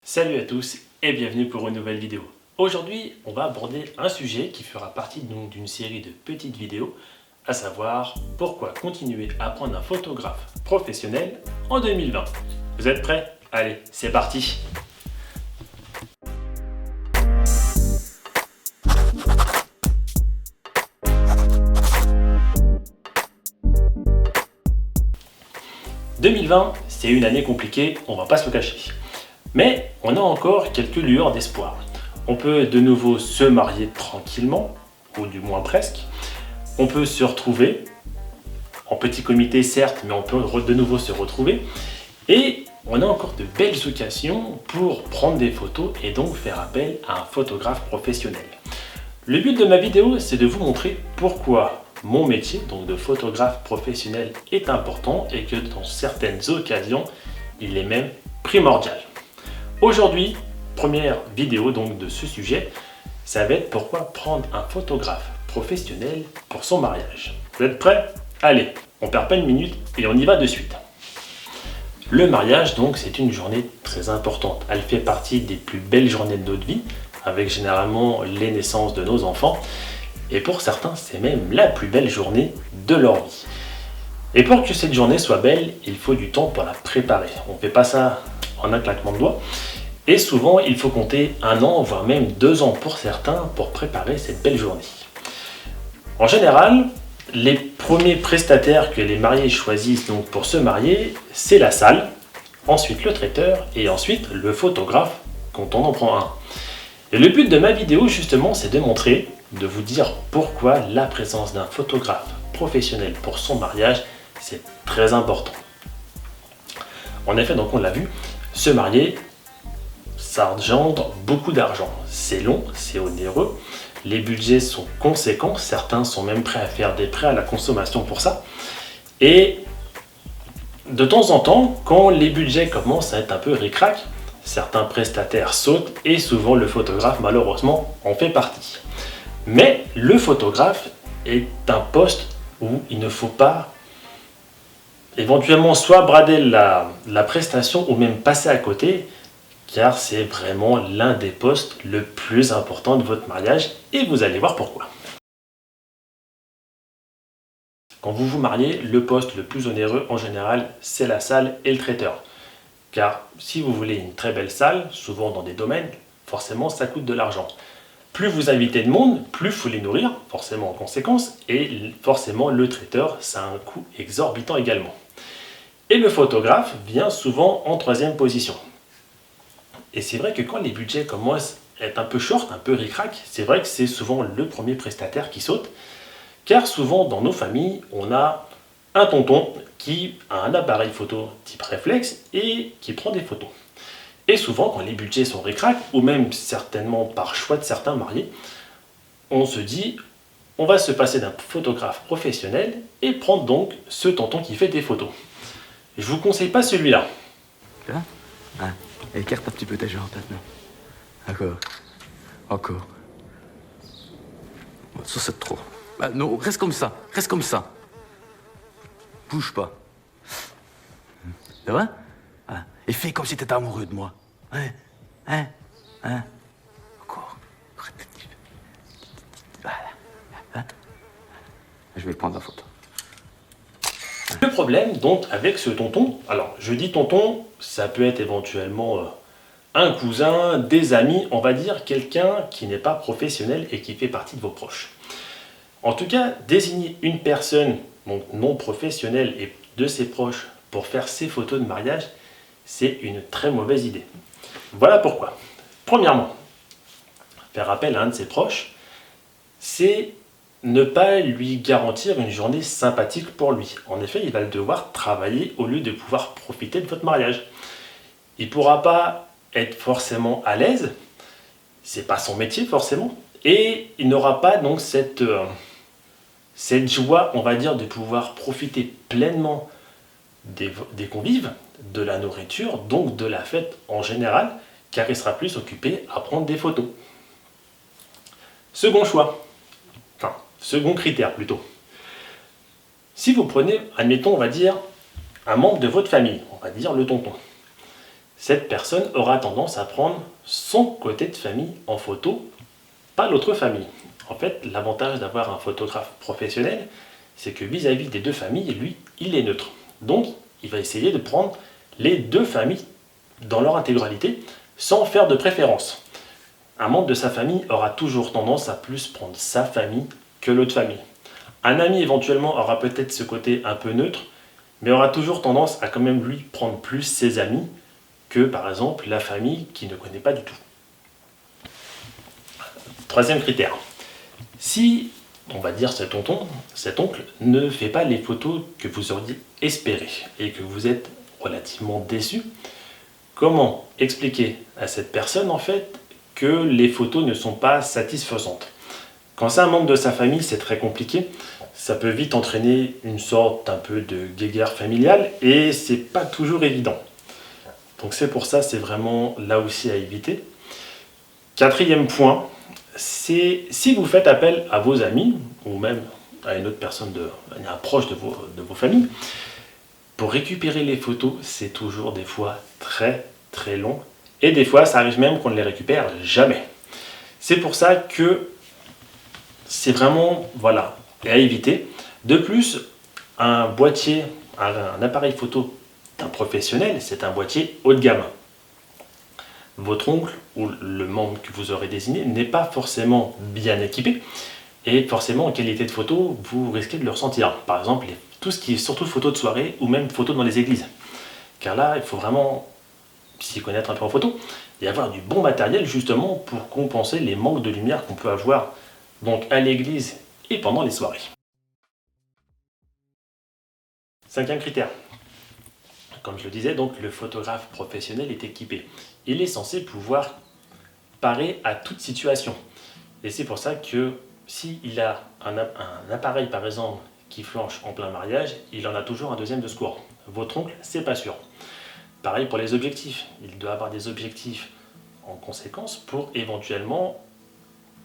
Salut à tous et bienvenue pour une nouvelle vidéo. Aujourd'hui, on va aborder un sujet qui fera partie d'une série de petites vidéos, à savoir pourquoi continuer à prendre un photographe professionnel en 2020. Vous êtes prêts? Allez, c'est parti! « 2020, c'est une année compliquée, on va pas se le cacher. Mais on a encore quelques lueurs d'espoir. On peut de nouveau se marier tranquillement, ou du moins presque. On peut se retrouver, en petit comité certes, mais on peut de nouveau se retrouver. Et on a encore de belles occasions pour prendre des photos et donc faire appel à un photographe professionnel. Le but de ma vidéo, c'est de vous montrer pourquoi mon métier, donc de photographe professionnel, est important et que dans certaines occasions, il est même primordial. Aujourd'hui, première vidéo donc de ce sujet, ça va être pourquoi prendre un photographe professionnel pour son mariage. Vous êtes prêts? Allez, on perd pas une minute et on y va de suite. Le mariage donc c'est une journée très importante. Elle fait partie des plus belles journées de notre vie, avec généralement les naissances de nos enfants. Et pour certains, c'est même la plus belle journée de leur vie. Et pour que cette journée soit belle, il faut du temps pour la préparer. On ne fait pas ça en un claquement de doigts. Et souvent, il faut compter 1 an, voire même 2 ans pour certains, pour préparer cette belle journée. En général, les premiers prestataires que les mariés choisissent donc pour se marier, c'est la salle, ensuite le traiteur et ensuite le photographe quand on en prend un. Et le but de ma vidéo justement, c'est de montrer, de vous dire pourquoi la présence d'un photographe professionnel pour son mariage, c'est très important. En effet, donc on l'a vu, se marier, ça engendre beaucoup d'argent. C'est long, c'est onéreux, les budgets sont conséquents, certains sont même prêts à faire des prêts à la consommation pour ça. Et de temps en temps, quand les budgets commencent à être un peu ric-rac, certains prestataires sautent et souvent le photographe malheureusement en fait partie. Mais le photographe est un poste où il ne faut pas éventuellement soit brader la prestation ou même passer à côté, car c'est vraiment l'un des postes le plus important de votre mariage et vous allez voir pourquoi. Quand vous vous mariez, le poste le plus onéreux en général, c'est la salle et le traiteur. Car si vous voulez une très belle salle, souvent dans des domaines, forcément ça coûte de l'argent. Plus vous invitez de monde, plus il faut les nourrir, forcément en conséquence, et forcément le traiteur, ça a un coût exorbitant également. Et le photographe vient souvent en 3e position. Et c'est vrai que quand les budgets commencent à être un peu short, un peu ric-rac, c'est vrai que c'est souvent le premier prestataire qui saute, car souvent dans nos familles, on a un tonton qui a un appareil photo type réflexe et qui prend des photos. Et souvent, quand les budgets sont ric-rac, ou même certainement par choix de certains mariés, on se dit, on va se passer d'un photographe professionnel et prendre donc ce tonton qui fait des photos. Je vous conseille pas celui-là. Hein, écarte un petit peu ta jambe maintenant. Encore. Encore. Ça c'est trop. Ah, non, reste comme ça. Reste comme ça. Bouge pas. Ça va? Hein? Et fais comme si t'étais amoureux de moi. Hein? Encore. Voilà. Hein? Je vais prendre la photo. Le problème donc avec ce tonton, alors je dis tonton, ça peut être éventuellement un cousin, des amis, on va dire quelqu'un qui n'est pas professionnel et qui fait partie de vos proches. En tout cas, désigner une personne donc non professionnelle et de ses proches pour faire ses photos de mariage, c'est une très mauvaise idée. Voilà pourquoi. Premièrement, faire appel à un de ses proches, c'est ne pas lui garantir une journée sympathique pour lui. En effet, il va devoir travailler au lieu de pouvoir profiter de votre mariage. Il ne pourra pas être forcément à l'aise, c'est pas son métier forcément, et il n'aura pas donc cette joie, on va dire, de pouvoir profiter pleinement des convives, de la nourriture, donc de la fête en général, car il sera plus occupé à prendre des photos. Second choix. Second critère plutôt. Si vous prenez, admettons, on va dire, un membre de votre famille, on va dire le tonton. cette personne aura tendance à prendre son côté de famille en photo, pas l'autre famille. En fait, l'avantage d'avoir un photographe professionnel, c'est que vis-à-vis des deux familles, lui, il est neutre. Donc, il va essayer de prendre les deux familles dans leur intégralité, sans faire de préférence. Un membre de sa famille aura toujours tendance à plus prendre sa famille que l'autre famille. Un ami éventuellement aura peut-être ce côté un peu neutre, mais aura toujours tendance à quand même lui prendre plus ses amis que par exemple la famille qui ne connaît pas du tout. Troisième critère. Si, on va dire cet oncle ne fait pas les photos que vous auriez espérées et que vous êtes relativement déçu, comment expliquer à cette personne en fait que les photos ne sont pas satisfaisantes? Quand c'est un membre de sa famille, c'est très compliqué. Ça peut vite entraîner une sorte un peu de guéguerre familiale et c'est pas toujours évident. Donc c'est pour ça, c'est vraiment là aussi à éviter. Quatrième point, c'est si vous faites appel à vos amis ou même à une autre personne, un proche de vos familles, pour récupérer les photos, c'est toujours des fois très très long et des fois ça arrive même qu'on ne les récupère jamais. C'est pour ça que c'est vraiment, voilà, à éviter. De plus, un boîtier, un appareil photo d'un professionnel, c'est un boîtier haut de gamme. Votre oncle ou le membre que vous aurez désigné n'est pas forcément bien équipé et forcément en qualité de photo, vous risquez de le ressentir. Par exemple, tout ce qui est surtout photos de soirée ou même photos dans les églises. Car là, il faut vraiment s'y connaître un peu en photo et avoir du bon matériel justement pour compenser les manques de lumière qu'on peut avoir donc à l'église et pendant les soirées. Cinquième critère. Comme je le disais, donc le photographe professionnel est équipé. Il est censé pouvoir parer à toute situation. Et c'est pour ça que s'il a un appareil par exemple qui flanche en plein mariage, il en a toujours un deuxième de secours. Votre oncle, c'est pas sûr. Pareil pour les objectifs. Il doit avoir des objectifs en conséquence pour éventuellement,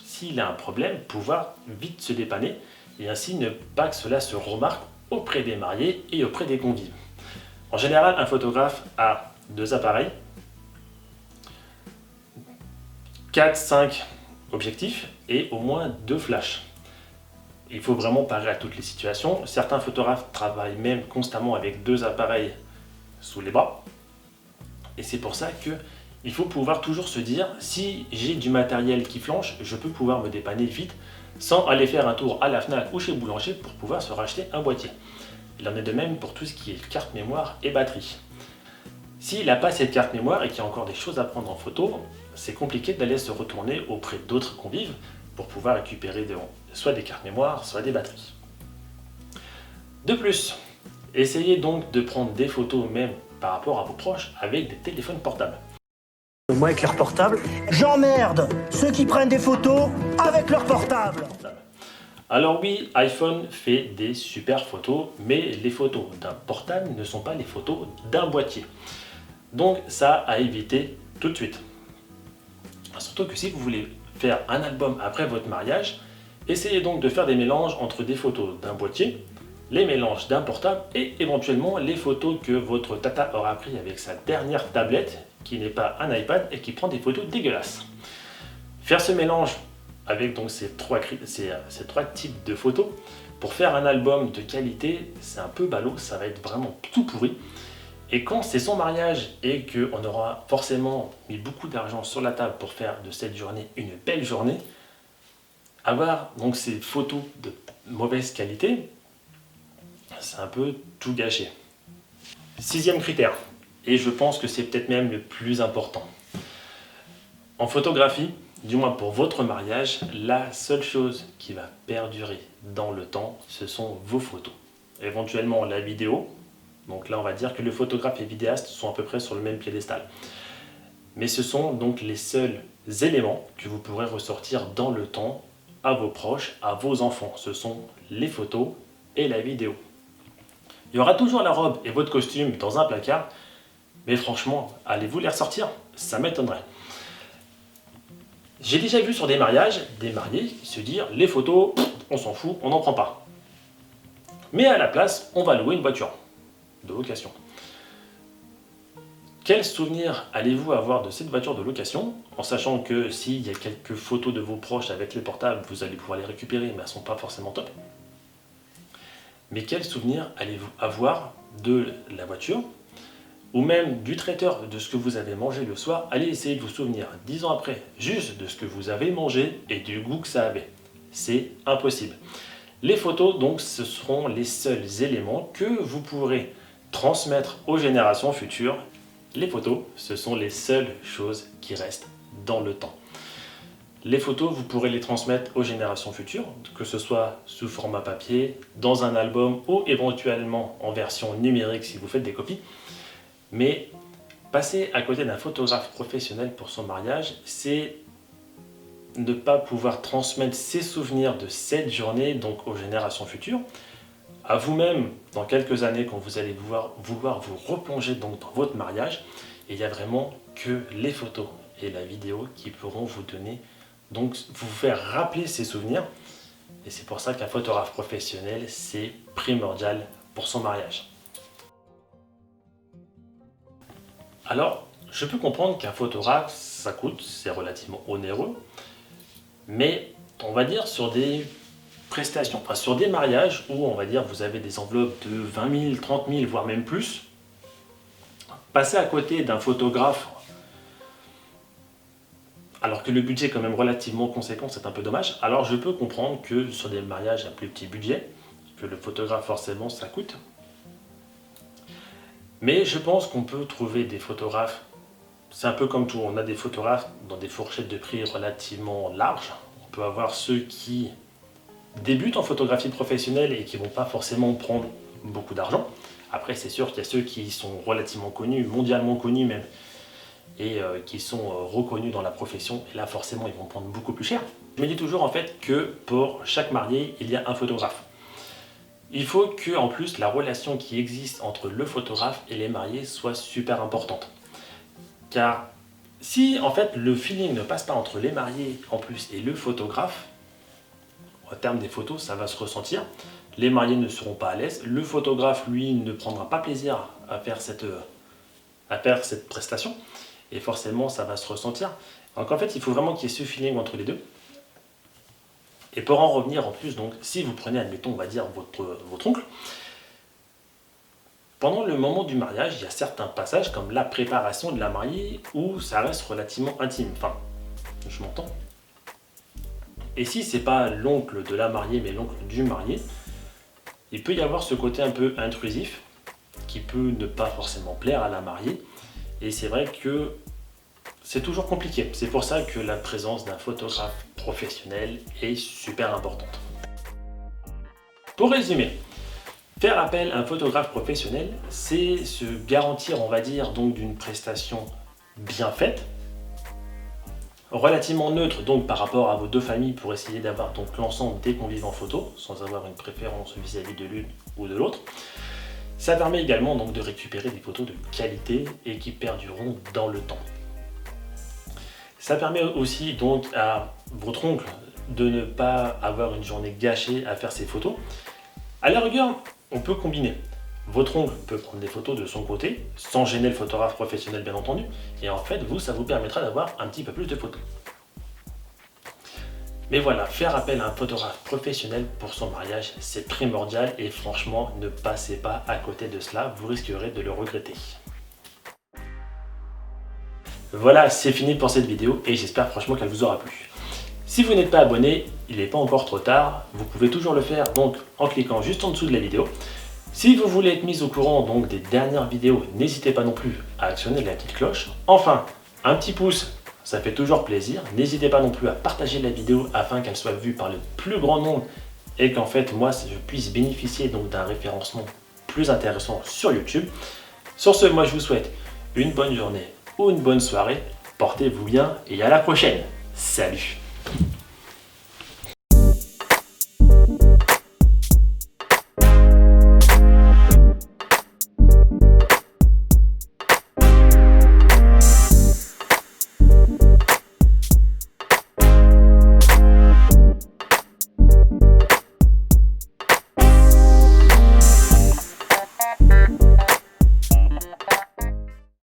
s'il a un problème, pouvoir vite se dépanner et ainsi ne pas que cela se remarque auprès des mariés et auprès des convives. En général, un photographe a 2 appareils, 4-5 objectifs et au moins 2 flashs. Il faut vraiment parer à toutes les situations. Certains photographes travaillent même constamment avec 2 appareils sous les bras. Et c'est pour ça qu'il faut pouvoir toujours se dire, si j'ai du matériel qui flanche, je peux pouvoir me dépanner vite sans aller faire un tour à la Fnac ou chez Boulanger pour pouvoir se racheter un boîtier. Il en est de même pour tout ce qui est carte mémoire et batterie. S'il n'a pas cette carte mémoire et qu'il y a encore des choses à prendre en photo, c'est compliqué d'aller se retourner auprès d'autres convives pour pouvoir récupérer soit des cartes mémoire, soit des batteries. De plus, essayez donc de prendre des photos même par rapport à vos proches avec des téléphones portables. Moi, avec leur portable, j'emmerde ceux qui prennent des photos avec leur portable. Alors oui, iPhone fait des super photos, mais les photos d'un portable ne sont pas les photos d'un boîtier. Donc ça à éviter tout de suite. Surtout que si vous voulez faire un album après votre mariage, essayez donc de faire des mélanges entre des photos d'un boîtier, les mélanges d'un portable et éventuellement les photos que votre tata aura pris avec sa dernière tablette qui n'est pas un iPad et qui prend des photos dégueulasses. Faire ce mélange avec donc ces trois types de photos pour faire un album de qualité, c'est un peu ballot, ça va être vraiment tout pourri. Et quand c'est son mariage et qu'on aura forcément mis beaucoup d'argent sur la table pour faire de cette journée une belle journée, avoir donc ces photos de mauvaise qualité, c'est un peu tout gâché. 6e critère, et je pense que c'est peut-être même le plus important. En photographie, du moins pour votre mariage, la seule chose qui va perdurer dans le temps, ce sont vos photos. Éventuellement la vidéo, donc là on va dire que le photographe et vidéaste sont à peu près sur le même piédestal. Mais ce sont donc les seuls éléments que vous pourrez ressortir dans le temps à vos proches, à vos enfants. Ce sont les photos et la vidéo. Il y aura toujours la robe et votre costume dans un placard, mais franchement, allez-vous les ressortir? Ça m'étonnerait. J'ai déjà vu sur des mariages, des mariés se dire les photos, on s'en fout, on n'en prend pas. Mais à la place, on va louer une voiture de location. Quel souvenir allez-vous avoir de cette voiture de location, en sachant que s'il y a quelques photos de vos proches avec les portables, vous allez pouvoir les récupérer, mais elles ne sont pas forcément top. Mais quel souvenir allez-vous avoir de la voiture, ou même du traiteur, de ce que vous avez mangé le soir? Allez essayer de vous souvenir 10 ans après, juste de ce que vous avez mangé et du goût que ça avait. C'est impossible. Les photos, donc, ce seront les seuls éléments que vous pourrez transmettre aux générations futures. Les photos, ce sont les seules choses qui restent dans le temps. Les photos, vous pourrez les transmettre aux générations futures, que ce soit sous format papier, dans un album ou éventuellement en version numérique si vous faites des copies. Mais passer à côté d'un photographe professionnel pour son mariage, c'est ne pas pouvoir transmettre ses souvenirs de cette journée donc aux générations futures. À vous-même, dans quelques années, quand vous allez vouloir vous replonger donc dans votre mariage, il n'y a vraiment que les photos et la vidéo qui pourront vous donner, donc vous faire rappeler ces souvenirs. Et c'est pour ça qu'un photographe professionnel, c'est primordial pour son mariage. Alors, je peux comprendre qu'un photographe, ça coûte, c'est relativement onéreux, mais on va dire sur des prestations, enfin sur des mariages où on va dire vous avez des enveloppes de 20 000, 30 000, voire même plus, passer à côté d'un photographe alors que le budget est quand même relativement conséquent, c'est un peu dommage. Alors je peux comprendre que sur des mariages à plus petit budget, que le photographe forcément ça coûte. Mais je pense qu'on peut trouver des photographes, c'est un peu comme tout, on a des photographes dans des fourchettes de prix relativement larges. On peut avoir ceux qui débutent en photographie professionnelle et qui ne vont pas forcément prendre beaucoup d'argent. Après, c'est sûr qu'il y a ceux qui sont relativement connus, mondialement connus même, et qui sont reconnus dans la profession. Et là, forcément, ils vont prendre beaucoup plus cher. Je me dis toujours en fait que pour chaque marié, il y a un photographe. Il faut que, en plus, la relation qui existe entre le photographe et les mariés soit super importante. Car si en fait le feeling ne passe pas entre les mariés en plus et le photographe, en termes des photos, ça va se ressentir. Les mariés ne seront pas à l'aise. Le photographe, lui, ne prendra pas plaisir à faire cette prestation. Et forcément, ça va se ressentir. Donc en fait, il faut vraiment qu'il y ait ce feeling entre les deux. Et pour en revenir en plus, donc, si vous prenez, admettons, on va dire votre oncle, pendant le moment du mariage, il y a certains passages, comme la préparation de la mariée, où ça reste relativement intime. Enfin, je m'entends. Et si c'est pas l'oncle de la mariée, mais l'oncle du marié, il peut y avoir ce côté un peu intrusif, qui peut ne pas forcément plaire à la mariée. Et c'est vrai que c'est toujours compliqué. C'est pour ça que la présence d'un photographe professionnel est super importante. Pour résumer, faire appel à un photographe professionnel, c'est se garantir, on va dire, donc d'une prestation bien faite, relativement neutre donc par rapport à vos deux familles pour essayer d'avoir donc l'ensemble des convives en photo, sans avoir une préférence vis-à-vis de l'une ou de l'autre. Ça permet également donc de récupérer des photos de qualité et qui perdureront dans le temps. Ça permet aussi donc à votre oncle de ne pas avoir une journée gâchée à faire ses photos. À la rigueur, on peut combiner. Votre oncle peut prendre des photos de son côté, sans gêner le photographe professionnel bien entendu, et en fait, vous, ça vous permettra d'avoir un petit peu plus de photos. Mais voilà, faire appel à un photographe professionnel pour son mariage, c'est primordial et franchement, ne passez pas à côté de cela, vous risquerez de le regretter. Voilà, c'est fini pour cette vidéo et j'espère franchement qu'elle vous aura plu. Si vous n'êtes pas abonné, il n'est pas encore trop tard, vous pouvez toujours le faire donc en cliquant juste en dessous de la vidéo. Si vous voulez être mis au courant donc des dernières vidéos, n'hésitez pas non plus à actionner la petite cloche. Enfin, un petit pouce, ça fait toujours plaisir. N'hésitez pas non plus à partager la vidéo afin qu'elle soit vue par le plus grand nombre et qu'en fait moi je puisse bénéficier donc d'un référencement plus intéressant sur YouTube. Sur ce, moi je vous souhaite une bonne journée ou une bonne soirée. Portez-vous bien et à la prochaine. Salut!